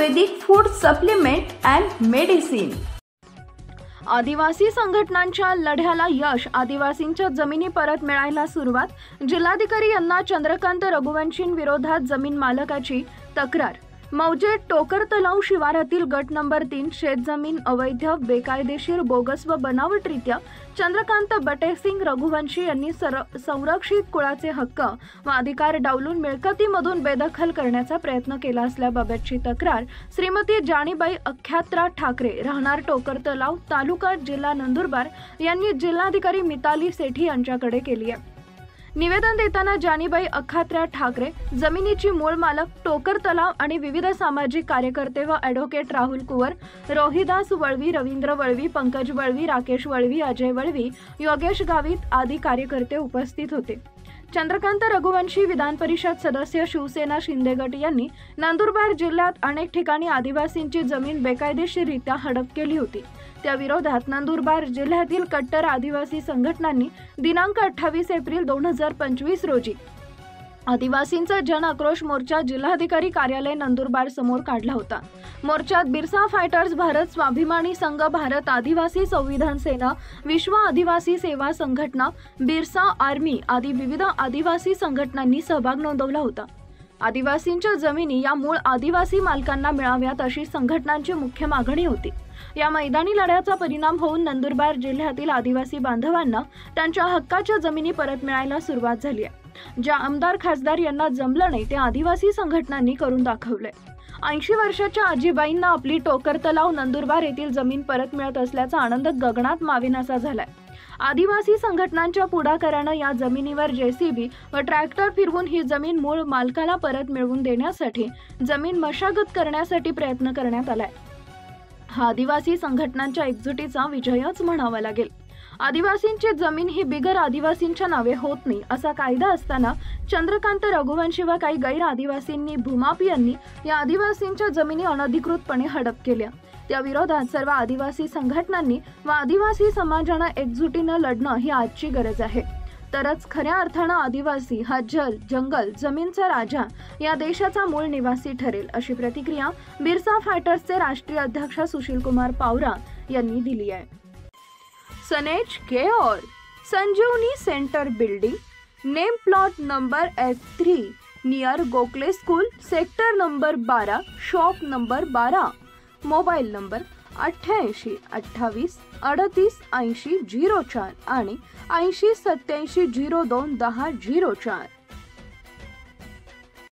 Ayurvedic food supplement and medicine. आदिवासी संघटनांच्या लढ्याला यश, आदिवासींच्या जमिनी परत मिळायला सुरुवात। जिल्हाधिकारी यांना चंद्रकांत रघुवंशींविरोधात जमीन मालकाची तक्रार। मौजे टोकर तलाव शिवारातील गट नंबर 3 शेतजमीन अवैध, बेकायदेशीर, बोगस व बनावटरित्या चंद्रकांत बटेसिंग रघुवंशी यांनी संरक्षित कुळाचे हक्क व अधिकार डावलून मिळकतीमधून बेदखल करण्याचा प्रयत्न केला असल्याबाबतची तक्रार श्रीमती जाणीबाई अख्यात्रा ठाकरे, राहणार टोकर तलाव, तालुका जिल्हा नंदुरबार यांनी जिल्हाधिकारी मिताली सेठी यांच्याकडे केली आहे। निवेदन देताना जाणीबाई अख्यात्रा ठाकरे, जमिनीची मूळ मालक टोकर तलाव आणि विविध सामाजिक कार्यकर्ते व ॲडव्होकेट राहुल कुवर, रोहिदास वळवी, रवींद्र वळवी, पंकज वळवी, राकेश वळवी, अजय वळवी, योगेश गावित आदी कार्यकर्ते उपस्थित होते। चंद्रकांत रघुवंशी विधान परिषद सदस्य, शिवसेना शिंदे गट यांनी नंदुरबार जिल्ह्यात अनेक ठिकाणी आदिवासींची जमीन बेकायदेशीररित्या हडप केली होती। त्या विरोधात नंदुरबार जिल्ह्यातील कट्टर आदिवासी संघटनांनी दिनांक 28 एप्रिल 2025 रोजी आदिवासींचा जन आक्रोश मोर्चा जिल्हाधिकारी कार्यालय नंदुरबार समोर काढला होता। मोर्चात बिरसा फायटर्स, भारत स्वाभिमानी संघ, भारत आदिवासी संविधान सेना, विश्व आदिवासी सेवा संघटना, बिरसा आर्मी आदी विविध आदिवासी संघटनांनी सहभाग नोंदवला होता। आदिवासींच्या जमिनी या मूळ आदिवासी मालकांना मिळाव्यात अशी संघटनांची मुख्य मागणी होती। या मैदानी लढ्याचा परिणाम होऊन नंदुरबार जिल्ह्यातील आदिवासी बांधवांना त्यांच्या हक्काच्या जमिनी परत मिळायला सुरुवात झाली आहे। ज्या आमदार खासदार यांना जमलं नाही ते आदिवासी संघटनांनी करून दाखवले। 80 वर्षाच्या आजीबाईंना आपली टोकर तलाव नंदुरबार येथील जमीन परत मिळत असल्याचा आनंद गगनात मावेनासा झालाय। आदिवासी संघटनांच्या पुढाकारानं या जमिनीवर जेसीबी व ट्रॅक्टर फिरवून ही जमीन मूळ मालकाला परत मिळवून देण्यासाठी जमीन मशागत करण्यासाठी प्रयत्न करण्यात आलाय। हा आदिवासी संघटनांच्या एकजुटीचा विजयच म्हणावा लागेल। आदिवासींची जमीन ही बिगर आदिवासींच्या नावे होत नाही असा कायदा असताना चंद्रकांत रघुवंशी व काही गैर आदिवासींनी, भूमाफियांनी या आदिवासींच्या जमिनी अनधिकृतपणे हडप केल्या। त्या विरोधात सर्व आदिवासी संघटनांनी व आदिवासी समाजानं एकजुटीनं लढणं ही आजची गरज आहे। तरच खऱ्या अर्थानं आदिवासी हा जंगल, जमीनचा राजा या देशाचा मूळ निवासी ठरेल, अशी प्रतिक्रिया बिरसा फायटर्सचे राष्ट्रीय अध्यक्ष सुशील कुमार पावरा यांनी दिली आहे। सनेज केओर, Sanjeevani centre building, name plot number F3 near Gokhale school, sector number 12, shop number 12, mobile number 88 28 38 80 04 आणि 80 87 02 10 04।